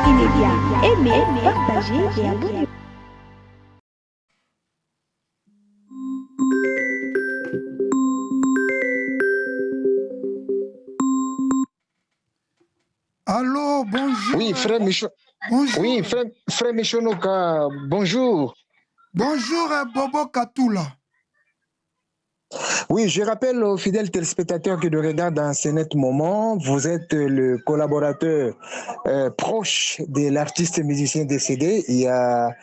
immédiat. Aimez, partagez et abonnez-vous. Allô, bonjour. Oui, frère Michon. Bonjour. Oui, frère Michonoka, bonjour. Bonjour, Bobo Katoula. Oui, je rappelle aux fidèles téléspectateurs qui nous regardent dans ce net moment, vous êtes le collaborateur proche de l'artiste musicien décédé il y a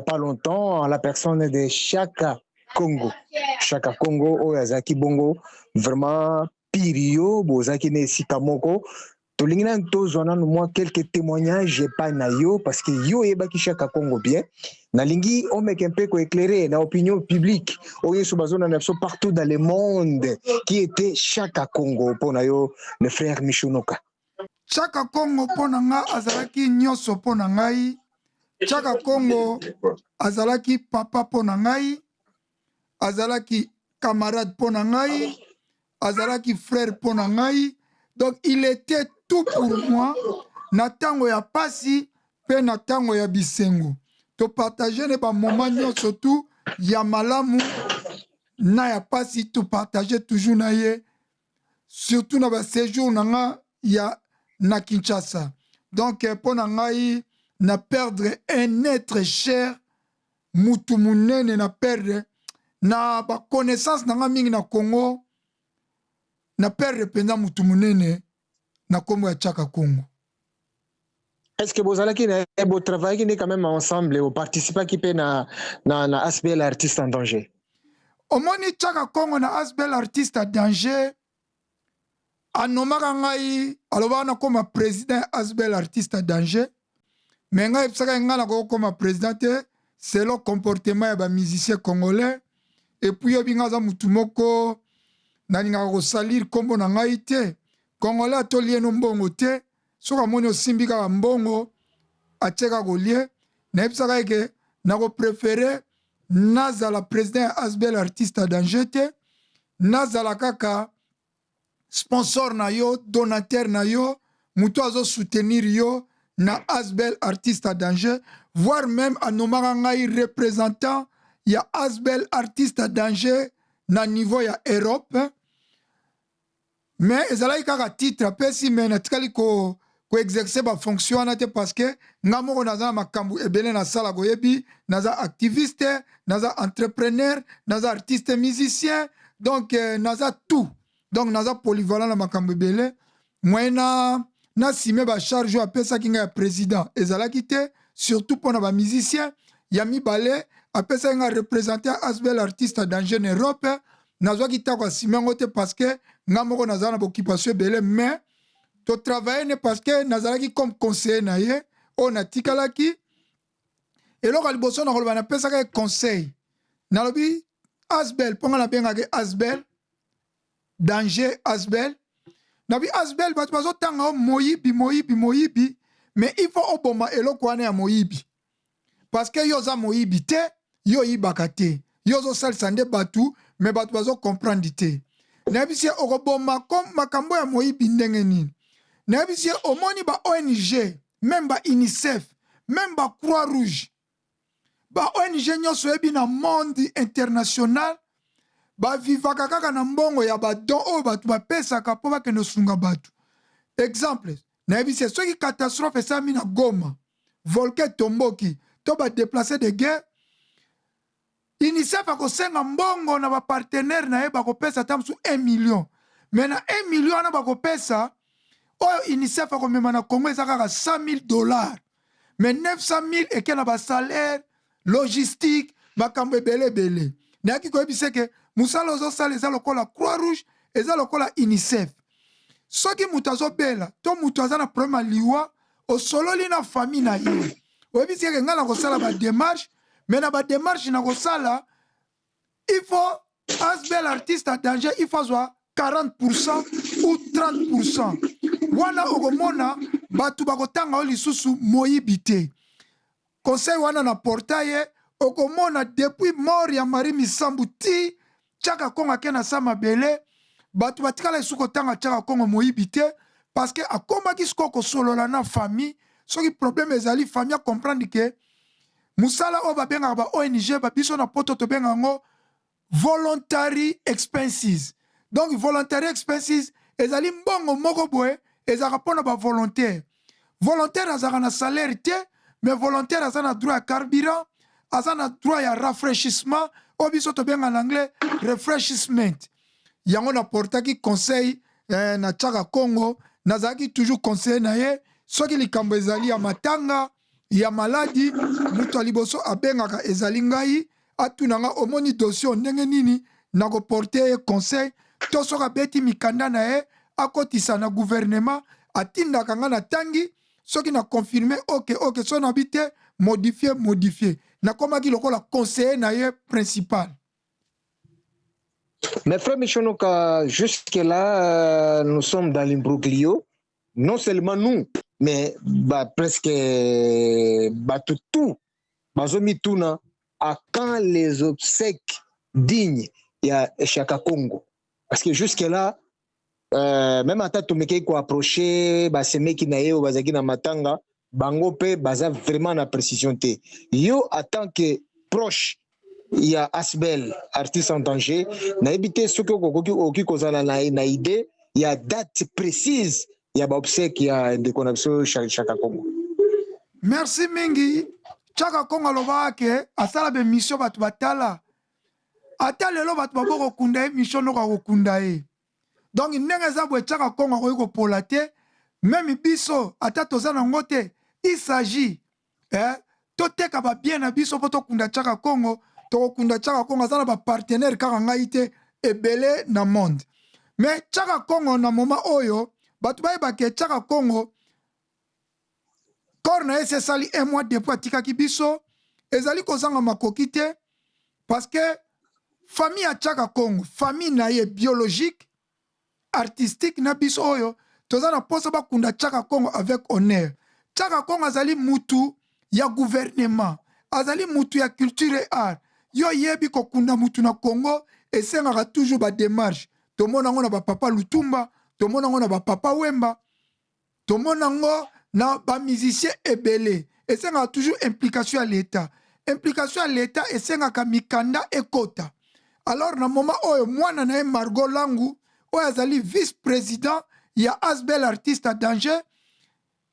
pas longtemps, en la personne de Chaka Congo. Chaka Congo, Oyazaki Bongo, vraiment Pirio, Bozaki ne Sikamoko. Tolingina tozwana moi quelques témoignages pas na yo parce que yo ebaki Chaka Congo bien. Nalingi on met un peu éclairé na opinion publique. Oye subazona na partout dans le monde qui était Chaka Congo pour na yo le frère Michonoka. Chaka Congo ponanga azalaki nyoso pona ngai. Chaka Congo azalaki papa pona ngai. Azalaki camarade pona ngai. Azalaki frère pona ngai. Donc il était tout pour moi. Na tango ya pasi pe na tango ya bisengo. To partager ne ba moment nyonso tout ya malamu na ya pasi to partager toujours na ye. Surtout na ba séjour nanga ya na Kinshasa. Donc pour na ngai na perdre un être cher mutu munene na perdre na ba connaissance nanga mingi na Congo na perdre penza mutu munene na kombo ya Chaka Congo. Est-ce que vous allez travailler quand même ensemble ou participer qui peut na aspect l'artiste en danger? Omoni Chaka Congo na aspect l'artiste en danger. Anomaka ngai aloba na koma président asbel artiste en danger. Mais ngai psaka nga na koma président c'est le comportement ya ba musicien congolais. Et puis yobi nga za mutu moko na ninga ko salir kombo na ngai te. Congolais atolié no mbongo te. Soka moni osimbi ka mbongo acheka golie. Na psaka ke na ko préférer nazala président asbel artiste en danger te. Nazala kaka sponsor na yo, donateur na yo, mutu azo soutenir yo na Asbel artiste à danger, voire même anomaka ngai représentant ya Asbel artiste à danger na niveau ya Europe. Mais ezalaki kaka titre apesi mais natikali ko exercer ba fonction wana te parce que nga moko naza na makambo ebele na sala goyebi, naza activiste, naza entrepreneur, naza artiste musicien, donc naza tout. Donc naza polyvalent na makambo ebele. Moyena na sime ba charge apesa kinga ya président ezalaki te, surtout pour na ba musicien ya mibale apesa nga représenter Asbel artiste à danger en Europe. Nazwa kita kwa sime ngote parce que nga moko naza na occupation ebele, mais to travailler ne parce que nazalaki comme conseiller na ye on atikalaki eloko liboso na koloba na pesa ka conseil nalobi Asbel ponga na bengaki Asbel danger Asbel nabi Asbel batu bazotanga moyibi mais il faut oboma eloko wana ya moyibi parce que yo za moyibi te yo yibaka te yo zo salisa nde batu mais batu bazo comprendre te nabi si okoboma comme makambo ya moyibi ndenge nini nabi si omoni ba ONG même ba UNICEF même ba Croix-Rouge ba ONG nyonso yebi na monde international ba vivaka kaka na mbongo ya ba don oyo batu bapesaka po bakende sunga batu. Exemple, nayebi se soki catastrophe esami na Goma, volcan tomboki, to ba déplacer de guerre, UNICEF akosenga mbongo na ba partenaire na ye bakopesa tamsu 1 million. Mais na 1 million na bakopesa oyo UNICEF akomema na Congo eza kaka $100,000. Mais 900,000 eke na ba salaire, logistique, makambo ebele. Nayaki koyebisa ke musala ozosala eza lokola Croix-Rouge, eza lokola UNICEF. Soki mutu azobela, to mutu aza na problème liwa, osololi na famille na ye. Oyebisi ke nga na kosala ba démarche, mais na ba démarche na kosala, il faut Asbel artiste à danger, il faut soit 40% ou 30%. Wana okomona batu bakotanga o lisusu moyibi te. Conseil wana na portail okomona depuis mort ya Marie Misambu ti Chaka Congo akena sa mabele batu batikala isuko tanga Chaka Congo moyibi te parce que akomaki siko kosolola na famille soki problème ezali famille comprendre que musala o ba benga ba ONG ba biso na poto to benga ngo voluntary expenses. Donc voluntary expenses ezali mbongo moko boye ezaka pona ba volontaire. Volontaire azaka na salaire te, mais volontaire azana droit à carburant, azana droit à rafraîchissement, o biso to benga en anglais refreshment. Yango na portaki conseil na Tchaka Congo, nazaki toujours conseil na ye, soki likambo ezali ya matanga, ya maladi, mutu aliboso abengaka ezali ngai, atunanga omoni dossier ndenge nini, nako porter conseil, to soka beti mikanda na ye, akotisa na gouvernement, atindaka nga na tangi, soki na confirmer, ok, so na bite, modifier. Na komaki lokola conseiller na ye principal. Mais frère Michonoka, jusque-là, nous sommes dans l'imbroglio. Non seulement nous, mais presque tout. Bazomituna, à quand les obsèques dignes il y a Chaka Congo? Parce que jusque-là, même à Tatomeke ko approché, c'est meki na yeo bazaki na matanga, bango pe baza vraiment na précision te. Yo en tant que proche, il y a Asbel, artiste en danger, na évité ce que oki kozala na idée, il y a date précise, il y a obsèque, il y a des connexions Chaka Congo. Merci mingi. Chaka Congo aloba ke asala be mission batu batala. Ata lelo batu baboko kunda mission no ka kunda e. Donc ndenge za bwe Chaka Congo ko yiko polate, même biso ata tozana ngote, il s'agit to teka ba bien na biso poto kunda Chaka Congo, to kunda Chaka Congo azana ba partenaire kaka ngai te ebele na monde. Mais Chaka Congo na moment oyo, batu ba ke Chaka Congo Corna ese sali un mois depuis atikaki biso, ezali kozanga makoki te, parce que famille a Chaka Congo, famille na ye biologique, artistique na biso oyo, tozana posa ba kunda Chaka Congo avec honneur. Chaka Congo azali mutu ya gouvernement, azali mutu ya culture et art. Yo yebi ko kunda mutu na Congo, esengaka toujours ba démarche. Tomona ngo na ba papa Lutumba, tomona ngo na ba papa Wemba, tomona ngo na ba musicien ebele. Esengaka toujours implication à l'État. Implication à l'État esengaka mikanda ekota. Alors na moment oyo mwana na Margot Langu, oyo azali vice-président ya Asbel artiste à danger,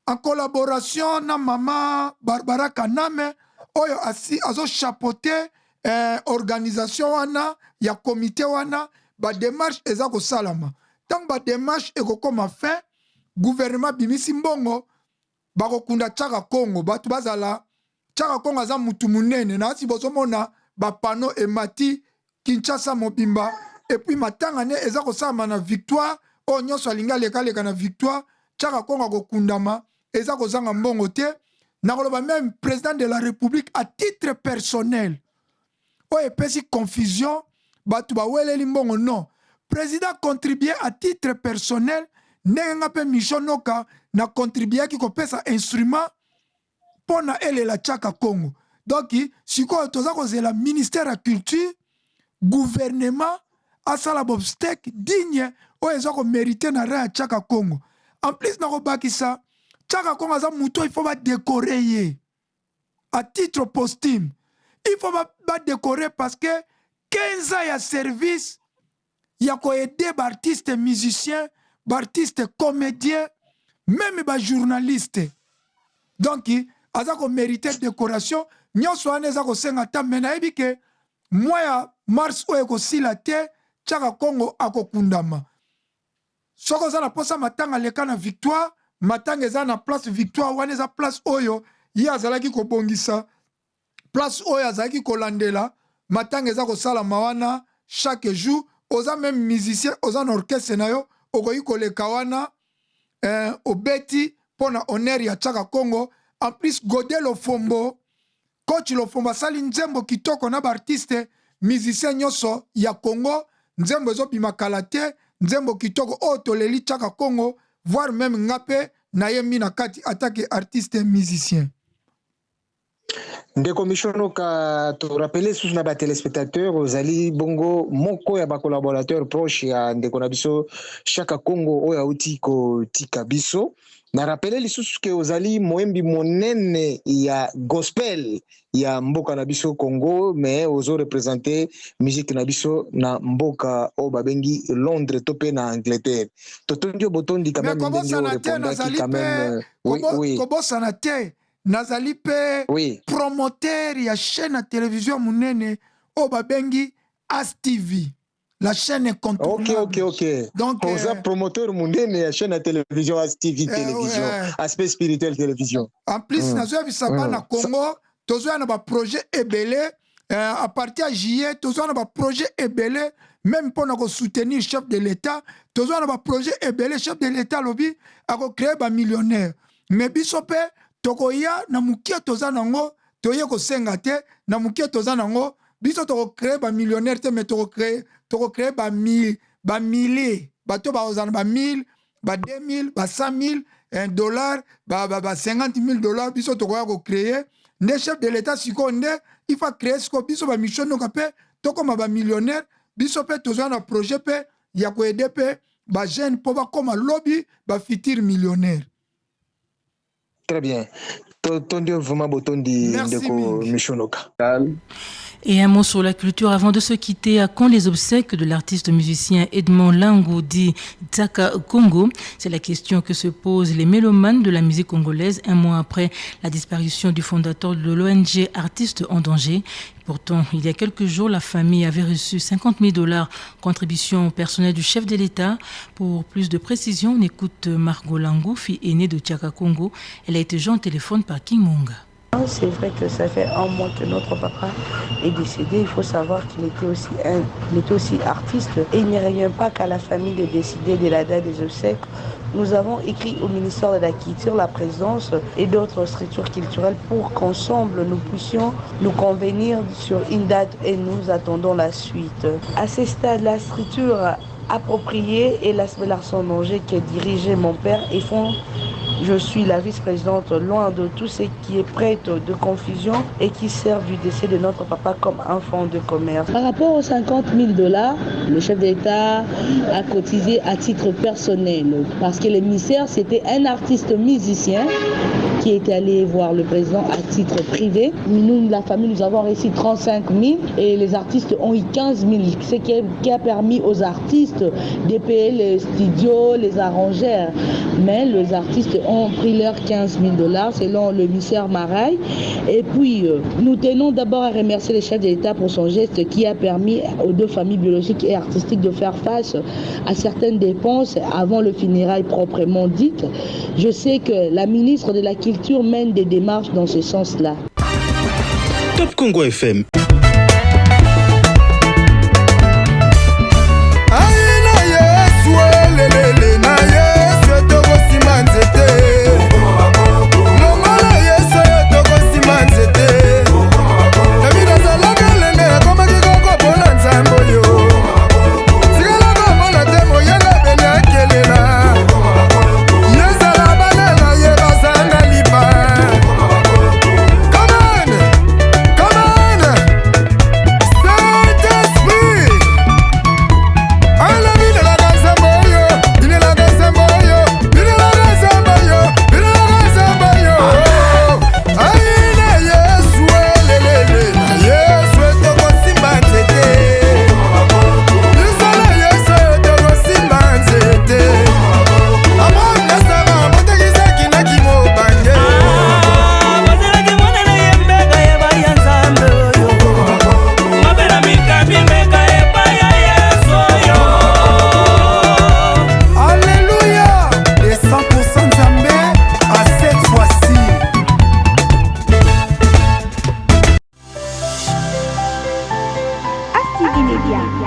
en collaboration na mama Barbara Kaname, oyo azo chapeauté organisation wana ya comité wana, ba démarche eza ko salama. Tant ba démarche eko koma fin, gouvernement bimisi mbongo, bako kunda Chaka Congo, batu bazala, Chaka Congo aza mutu munene, na si bozomona ba pano emati Kinshasa mobimba, et puis matanga ne eza ko salama na victoire, o nyonso alinga leka na victoire, Chaka Congo ko kundama, eza ko zanga mbongo te, na koloba même président de la République à titre personnel. O epesi confusion, batu ba weleli mbongo non. Président contribuer à titre personnel, nenga pe Michonoka na contribuer ki ko pesa instrument pona ele la Chaka Congo. Donc siko toza ko zela ministère de la culture, gouvernement asala bobstek digne o ezako mériter na ra Chaka Congo. En plus na ko bakisa Chaka Congo za muto il faut ba décorer à titre posthume. Il faut ba décorer parce que 15 ans ya service ya ko aider ba artiste musicien, ba artiste comédien, même ba journaliste. Donc aza ko mériter décoration, nyonso ane za ko senga ta mena ebike moya mars o ko sila te Chaka Congo akokundama. Soko za na posa matanga leka na victoire, matanga za na place victoire wane za place oyo ya azalaki ko bongisa. Place oyo azalaki ko landela, matanga za ko sala mawana chaque jour, oza même musicien, oza na orchestre na yo, okoyi ko leka wana obeti pona honneur ya Chaka Congo. En plus Godel Lofombo, coach Lofombo sali nzembo kitoko na ba artiste musicien nyoso ya Congo, nzembo ezo bimakala te, nzembo kitoko otoleli Chaka Congo, voire même ngape na yemi na kati attaque artiste musicien. Ndeko Mishono ka to rappeler sous na ba téléspectateurs ozali bongo moko ya ba collaborateur proche ya ndeko na biso Chaka Congo oya uti ko tika biso na rappeler lisusu ke ozali moembi monene ya gospel ya mboka na biso Congo mais ozo représenter musique na biso na mboka o babengi Londres to pe na Angleterre totondio botondi quand même ndengo répondaki quand même oui kobo sanate nazali pe promoteur ya chaîne à télévision munene o babengi As TV, la chaîne incontournable. Ok. Donc oza promoteur munene ya chaîne à télévision As TV télévision, aspect spirituel télévision. En plus nazo bisaba na Congo, tozo na ba projet ebele à partir de juillet, tozo na ba projet ebele même pour nous soutenir chef de l'État, tozo na ba projet ebele chef de l'État lobby a créer ba millionnaire. Mais bisope tokoya na mukia toza nango toye ko senga te na mukia toza nango biso toko créer ba millionnaire te mais toko créer ba mille bato ba ozana ba 1000 ba 2000 ba 100 000 $, ba 50 000 $, biso tokoya ko créer ne chef de l'État sikonde il faut créer ce biso ba mission no kapé toko ma ba millionnaire biso pe toza na projet pe ya ko aider pe ba jeune po ba koma lobby ba futur millionnaire. Très bien. Et un mot sur la culture avant de se quitter. À quand les obsèques de l'artiste musicien Edmond Langu dit Chaka Congo? C'est la question que se posent les mélomanes de la musique congolaise un mois après la disparition du fondateur de l'ONG Artistes en danger. Pourtant, il y a quelques jours, la famille avait reçu 50 000 $, contribution personnelle du chef de l'État. Pour plus de précision, on écoute Margot Langu, fille aînée de Chaka Congo. Elle a été jointe au téléphone par King Monga. C'est vrai que ça fait un mois que notre papa est décédé. Il faut savoir qu'il était aussi artiste. Et il n'y revient pas qu'à la famille de décider de la date des obsèques. Nous avons écrit au ministère de la Culture, la présidence et d'autres structures culturelles pour qu'ensemble nous puissions nous convenir sur une date et nous attendons la suite. À ce stade, la structure appropriée et la Larson Danger qui dirigeait mon père et font. Je suis la vice-présidente, loin de tout ce qui est prête de confusion et qui sert du décès de notre papa comme un fonds de commerce. Par rapport aux 50 000 $, le chef d'État a cotisé à titre personnel parce que le ministère, c'était un artiste musicien qui est allé voir le président à titre privé. Nous, la famille, nous avons reçu 35 000 et les artistes ont eu 15 000, ce qui a permis aux artistes de payer les studios, les arrangeurs. Mais les artistes ont pris leurs 15 000 $ selon le ministère Maraï. Et puis, nous tenons d'abord à remercier le chef de l'État pour son geste qui a permis aux deux familles biologiques et artistiques de faire face à certaines dépenses avant le funérail proprement dit. Je sais que la ministre de la Culture mène des démarches dans ce sens-là. Top Congo FM.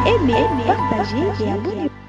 Aimez, partagez et abonnez-vous.